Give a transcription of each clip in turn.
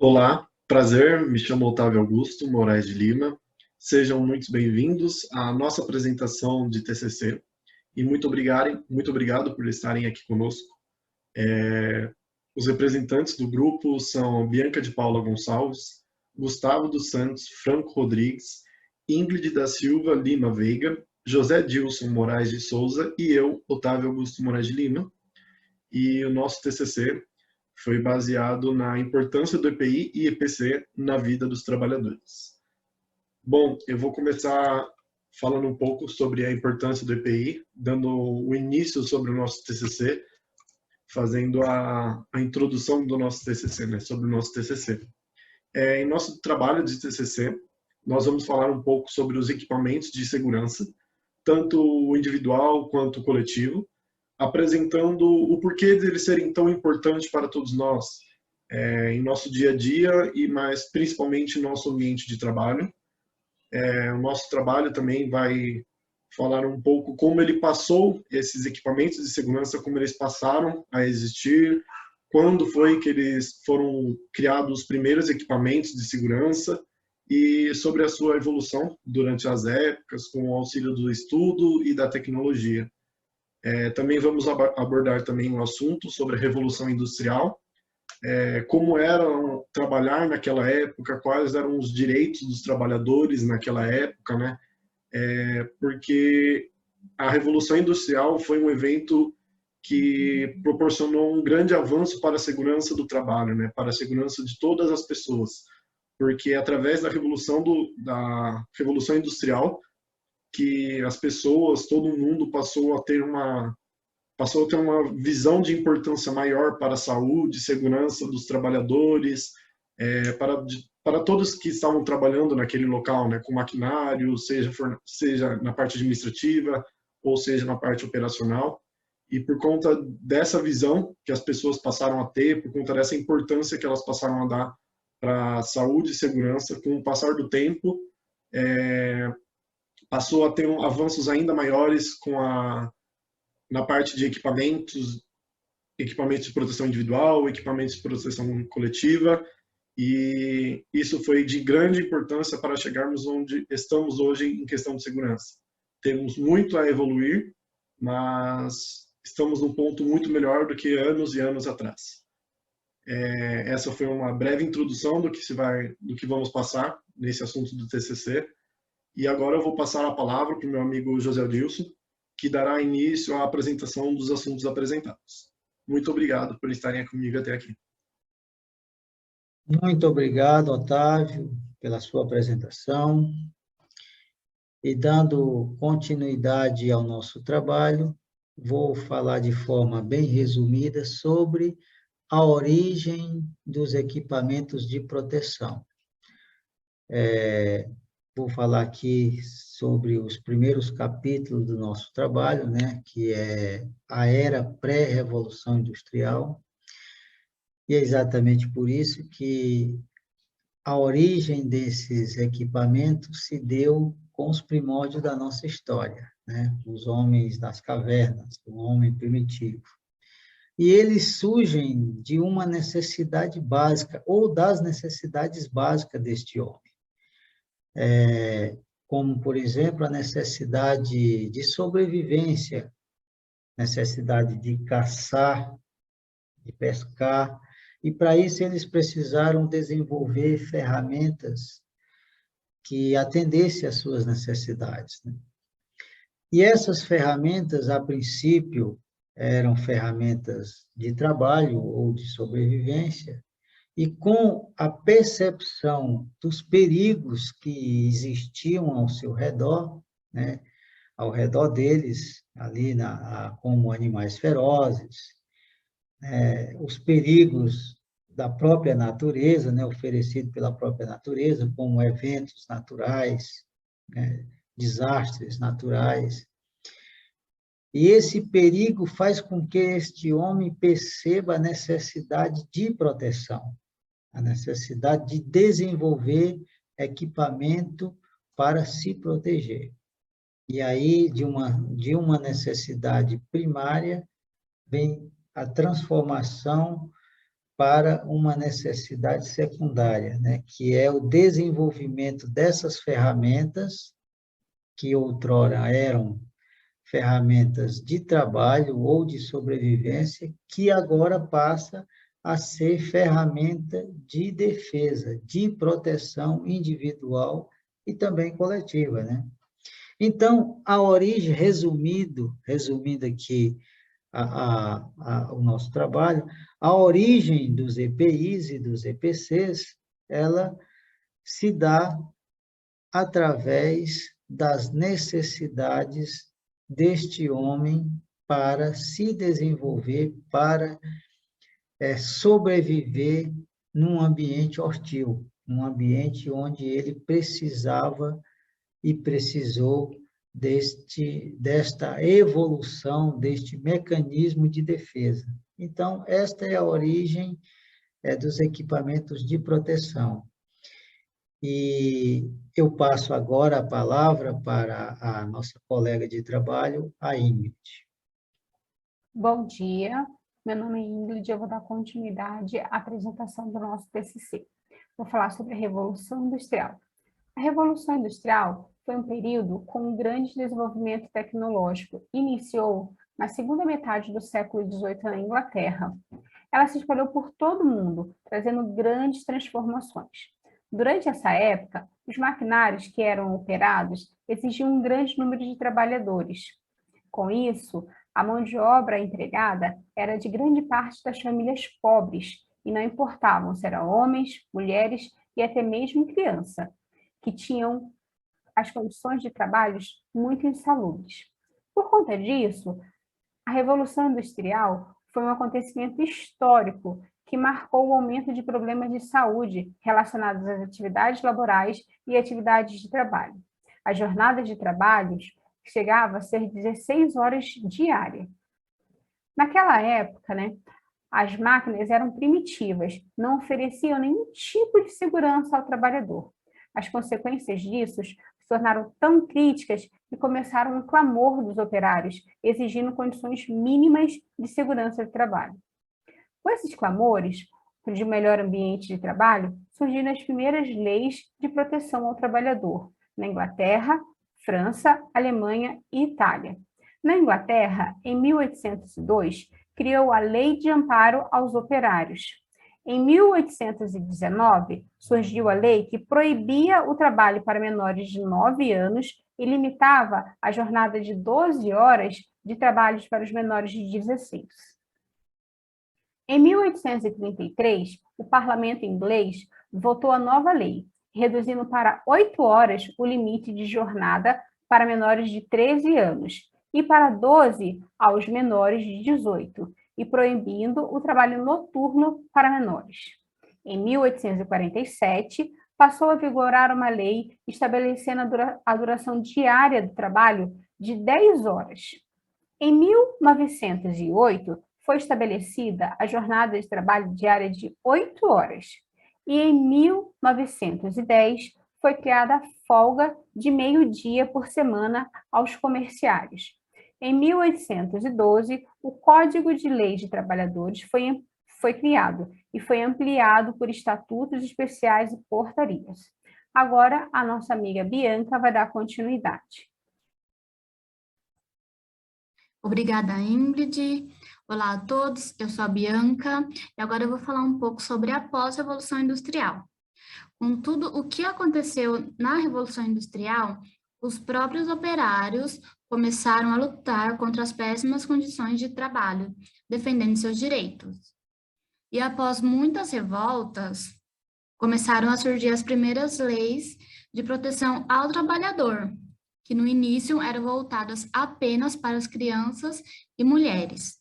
Olá, prazer, me chamo Otávio Augusto Moraes de Lima. Sejam muito bem-vindos à nossa apresentação de TCC e muito obrigado por estarem aqui conosco. Os representantes do grupo são Bianca de Paula Gonçalves, Gustavo dos Santos Franco Rodrigues, Ingrid da Silva Lima Veiga, José Dilson Moraes de Souza e eu, Otávio Augusto Moraes de Lima. E o nosso TCC foi baseado na importância do EPI e EPC na vida dos trabalhadores. Bom, eu vou começar falando um pouco sobre a importância do EPI, dando o início sobre o nosso TCC, fazendo a introdução do nosso TCC, né, sobre o nosso TCC. Em nosso trabalho de TCC, nós vamos falar um pouco sobre os equipamentos de segurança, tanto o individual quanto o coletivo, apresentando o porquê de eles serem tão importantes para todos nós, em nosso dia a dia e mais principalmente no nosso ambiente de trabalho. O nosso trabalho também vai falar um pouco como ele passou esses equipamentos de segurança, como eles passaram a existir, quando foi que eles foram criados os primeiros equipamentos de segurança e sobre a sua evolução durante as épocas, com o auxílio do estudo e da tecnologia. Também vamos abordar também um assunto sobre a Revolução Industrial, como era trabalhar naquela época, quais eram os direitos dos trabalhadores naquela época, né? Porque a Revolução Industrial foi um evento que proporcionou um grande avanço para a segurança do trabalho, né? Para a segurança de todas as pessoas, porque através da Revolução Industrial que as pessoas, todo mundo passou a ter uma visão de importância maior para a saúde, segurança dos trabalhadores, para todos que estavam trabalhando naquele local, né, com maquinário, seja na parte administrativa ou seja na parte operacional. E por conta dessa visão que as pessoas passaram a ter, por conta dessa importância que elas passaram a dar para a saúde e segurança, com o passar do tempo, passou a ter avanços ainda maiores na parte de equipamentos de proteção individual, equipamentos de proteção coletiva, e isso foi de grande importância para chegarmos onde estamos hoje em questão de segurança. Temos muito a evoluir, mas estamos num ponto muito melhor do que anos e anos atrás. Essa foi uma breve introdução do que vamos passar nesse assunto do TCC. E agora eu vou passar a palavra para o meu amigo José Dilson, que dará início à apresentação dos assuntos apresentados. Muito obrigado por estarem comigo até aqui. Muito obrigado, Otávio, pela sua apresentação. E dando continuidade ao nosso trabalho, vou falar de forma bem resumida sobre a origem dos equipamentos de proteção. Vou falar aqui sobre os primeiros capítulos do nosso trabalho, né, que é a era pré-revolução industrial, e é exatamente por isso que a origem desses equipamentos se deu com os primórdios da nossa história, né, os homens das cavernas, o homem primitivo. E eles surgem de uma necessidade básica, ou das necessidades básicas deste homem. Como, por exemplo, a necessidade de sobrevivência, necessidade de caçar, de pescar, e para isso eles precisaram desenvolver ferramentas que atendessem às suas necessidades, né? E essas ferramentas, a princípio, eram ferramentas de trabalho ou de sobrevivência, e com a percepção dos perigos que existiam ao seu redor, né, ao redor deles, ali como animais ferozes, os perigos da própria natureza, né, oferecido pela própria natureza, como eventos naturais, né, desastres naturais. E esse perigo faz com que este homem perceba a necessidade de proteção, a necessidade de desenvolver equipamento para se proteger. E aí, de uma necessidade primária, vem a transformação para uma necessidade secundária, né, que é o desenvolvimento dessas ferramentas que outrora eram ferramentas de trabalho ou de sobrevivência, que agora passa a ser ferramenta de defesa, de proteção individual e também coletiva, né? Então, a origem, resumindo aqui o nosso trabalho, a origem dos EPIs e dos EPCs, ela se dá através das necessidades deste homem para se desenvolver, para sobreviver num ambiente hostil, num ambiente onde ele precisava e precisou desta evolução, deste mecanismo de defesa. Então, esta é a origem dos equipamentos de proteção. E eu passo agora a palavra para a nossa colega de trabalho, a Ingrid. Bom dia, meu nome é Ingrid, eu vou dar continuidade à apresentação do nosso TCC. Vou falar sobre a Revolução Industrial. A Revolução Industrial foi um período com um grande desenvolvimento tecnológico. Iniciou na segunda metade do século XVIII na Inglaterra. Ela se espalhou por todo o mundo, trazendo grandes transformações. Durante essa época, os maquinários que eram operados exigiam um grande número de trabalhadores. Com isso, a mão de obra empregada era de grande parte das famílias pobres e não importavam se eram homens, mulheres e até mesmo criança, que tinham as condições de trabalhos muito insalubres. Por conta disso, a Revolução Industrial foi um acontecimento histórico que marcou o aumento de problemas de saúde relacionados às atividades laborais e atividades de trabalho. A jornada de trabalhos chegava a ser 16 horas diárias. Naquela época, as máquinas eram primitivas, não ofereciam nenhum tipo de segurança ao trabalhador. As consequências disso se tornaram tão críticas que começaram um clamor dos operários, exigindo condições mínimas de segurança de trabalho. Com esses clamores de um melhor ambiente de trabalho, surgiram as primeiras leis de proteção ao trabalhador, na Inglaterra, França, Alemanha e Itália. Na Inglaterra, em 1802, criou a Lei de Amparo aos Operários. Em 1819, surgiu a lei que proibia o trabalho para menores de 9 anos e limitava a jornada de 12 horas de trabalho para os menores de 16. Em 1833, o parlamento inglês votou a nova lei, reduzindo para 8 horas o limite de jornada para menores de 13 anos e para 12 aos menores de 18, e proibindo o trabalho noturno para menores. Em 1847, passou a vigorar uma lei estabelecendo a duração diária do trabalho de 10 horas. Em 1908, foi estabelecida a jornada de trabalho diária de 8 horas. E em 1910, foi criada a folga de meio-dia por semana aos comerciários. Em 1812, o Código de Leis de Trabalhadores foi criado e foi ampliado por estatutos especiais e portarias. Agora, a nossa amiga Bianca vai dar continuidade. Obrigada, Ingrid. Olá a todos, eu sou a Bianca e agora eu vou falar um pouco sobre a pós-revolução industrial. Com tudo o que aconteceu na Revolução Industrial, os próprios operários começaram a lutar contra as péssimas condições de trabalho, defendendo seus direitos. E após muitas revoltas, começaram a surgir as primeiras leis de proteção ao trabalhador, que no início eram voltadas apenas para as crianças e mulheres.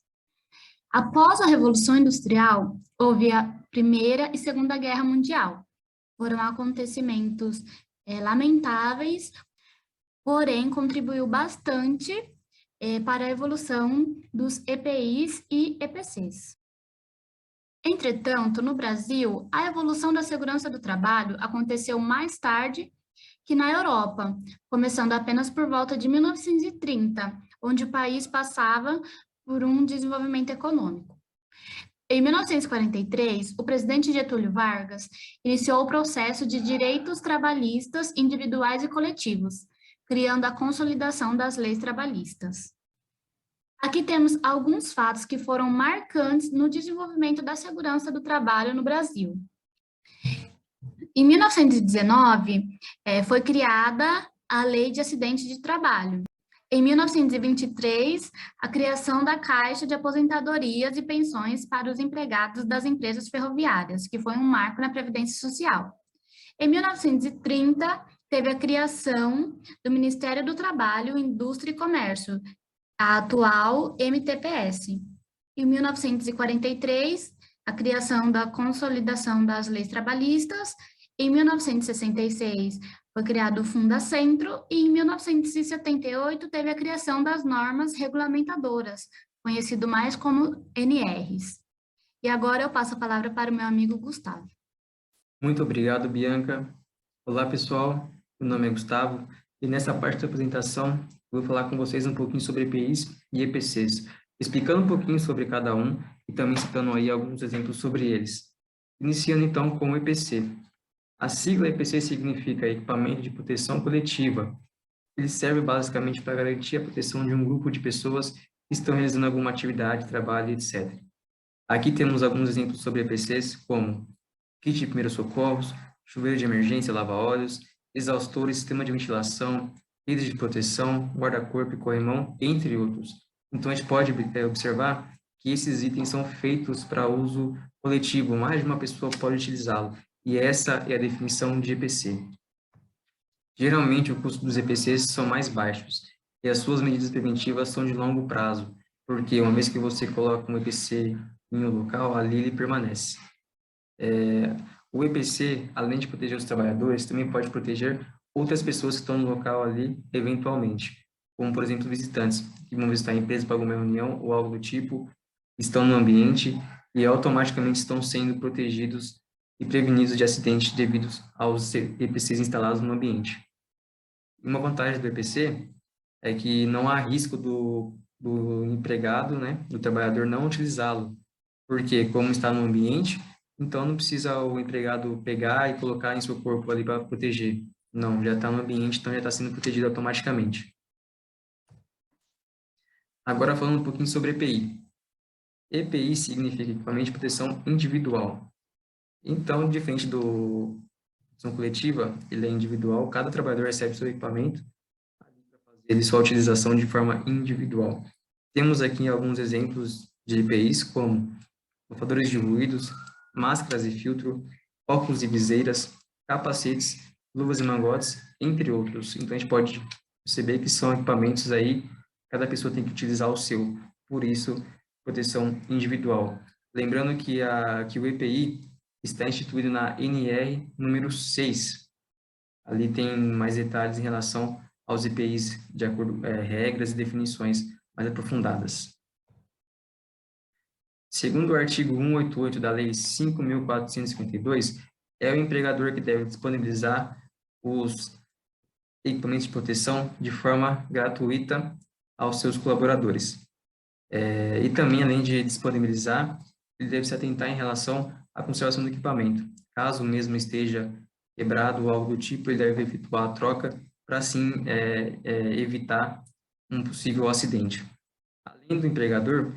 Após a Revolução Industrial, houve a Primeira e Segunda Guerra Mundial. Foram acontecimentos lamentáveis, porém contribuiu bastante para a evolução dos EPIs e EPCs. Entretanto, no Brasil, a evolução da segurança do trabalho aconteceu mais tarde que na Europa, começando apenas por volta de 1930, onde o país passava por um desenvolvimento econômico. Em 1943, o presidente Getúlio Vargas iniciou o processo de direitos trabalhistas individuais e coletivos, criando a consolidação das leis trabalhistas. Aqui temos alguns fatos que foram marcantes no desenvolvimento da segurança do trabalho no Brasil. Em 1919, foi criada a Lei de Acidente de Trabalho. Em 1923, a criação da Caixa de Aposentadorias e Pensões para os empregados das empresas ferroviárias, que foi um marco na Previdência Social. Em 1930, teve a criação do Ministério do Trabalho, Indústria e Comércio, a atual MTPS. Em 1943, a criação da Consolidação das Leis Trabalhistas. Em 1966, foi criado o Fundacentro e em 1978 teve a criação das normas regulamentadoras, conhecido mais como NRs. E agora eu passo a palavra para o meu amigo Gustavo. Muito obrigado, Bianca. Olá, pessoal. Meu nome é Gustavo e nessa parte da apresentação eu vou falar com vocês um pouquinho sobre EPIs e EPCs, explicando um pouquinho sobre cada um e também citando aí alguns exemplos sobre eles. Iniciando então com o EPC. A sigla EPC significa Equipamento de Proteção Coletiva. Ele serve basicamente para garantir a proteção de um grupo de pessoas que estão realizando alguma atividade, trabalho, etc. Aqui temos alguns exemplos sobre EPCs, como kit de primeiros socorros, chuveiro de emergência, lava-óleos, exaustores, sistema de ventilação, redes de proteção, guarda-corpo e corrimão, entre outros. Então, a gente pode observar que esses itens são feitos para uso coletivo, mais de uma pessoa pode utilizá-lo. E essa é a definição de EPC. Geralmente, o custo dos EPCs são mais baixos e as suas medidas preventivas são de longo prazo, porque uma vez que você coloca um EPC em um local, ali ele permanece. O EPC, além de proteger os trabalhadores, também pode proteger outras pessoas que estão no local ali, eventualmente, como, por exemplo, visitantes que vão visitar a empresa para alguma reunião ou algo do tipo, estão no ambiente e automaticamente estão sendo protegidos e prevenidos de acidentes devido aos EPCs instalados no ambiente. Uma vantagem do EPC é que não há risco do empregado, né, do trabalhador não utilizá-lo, porque como está no ambiente, então não precisa o empregado pegar e colocar em seu corpo ali para proteger. Não, já está no ambiente, então já está sendo protegido automaticamente. Agora falando um pouquinho sobre EPI. EPI significa Equipamento de Proteção Individual. Então, diferente do proteção coletiva, ele é individual, cada trabalhador recebe seu equipamento para fazer sua utilização de forma individual. Temos aqui alguns exemplos de EPIs, como abafadores de ruídos, máscaras e filtro, óculos e viseiras, capacetes, luvas e mangotes, entre outros. Então, a gente pode perceber que são equipamentos aí, cada pessoa tem que utilizar o seu, por isso, proteção individual. Lembrando que o EPI está instituído na NR número 6. Ali tem mais detalhes em relação aos EPIs, de acordo com regras e definições mais aprofundadas. Segundo o artigo 188 da Lei 5.452, é o empregador que deve disponibilizar os equipamentos de proteção de forma gratuita aos seus colaboradores. E também, além de disponibilizar, ele deve se atentar em relação à conservação do equipamento. Caso o mesmo esteja quebrado ou algo do tipo, ele deve efetuar a troca para, assim, evitar um possível acidente. Além do empregador,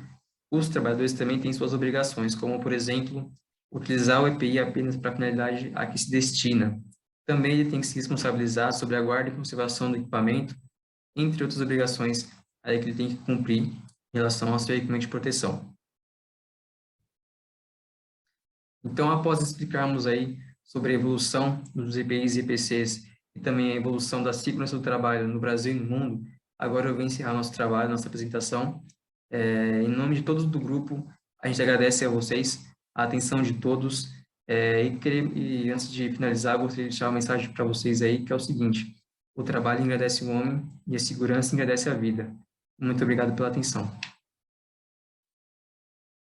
os trabalhadores também têm suas obrigações, como, por exemplo, utilizar o EPI apenas para a finalidade a que se destina. Também ele tem que se responsabilizar sobre a guarda e conservação do equipamento, entre outras obrigações aí que ele tem que cumprir em relação ao seu equipamento de proteção. Então, após explicarmos aí sobre a evolução dos EPIs e EPCs e também a evolução da segurança do trabalho no Brasil e no mundo, agora eu vou encerrar nosso trabalho, nossa apresentação. Em nome de todos do grupo, a gente agradece a vocês, a atenção de todos, e antes de finalizar, eu gostaria de deixar uma mensagem para vocês aí, que é o seguinte: o trabalho engrandece o homem e a segurança engrandece a vida. Muito obrigado pela atenção.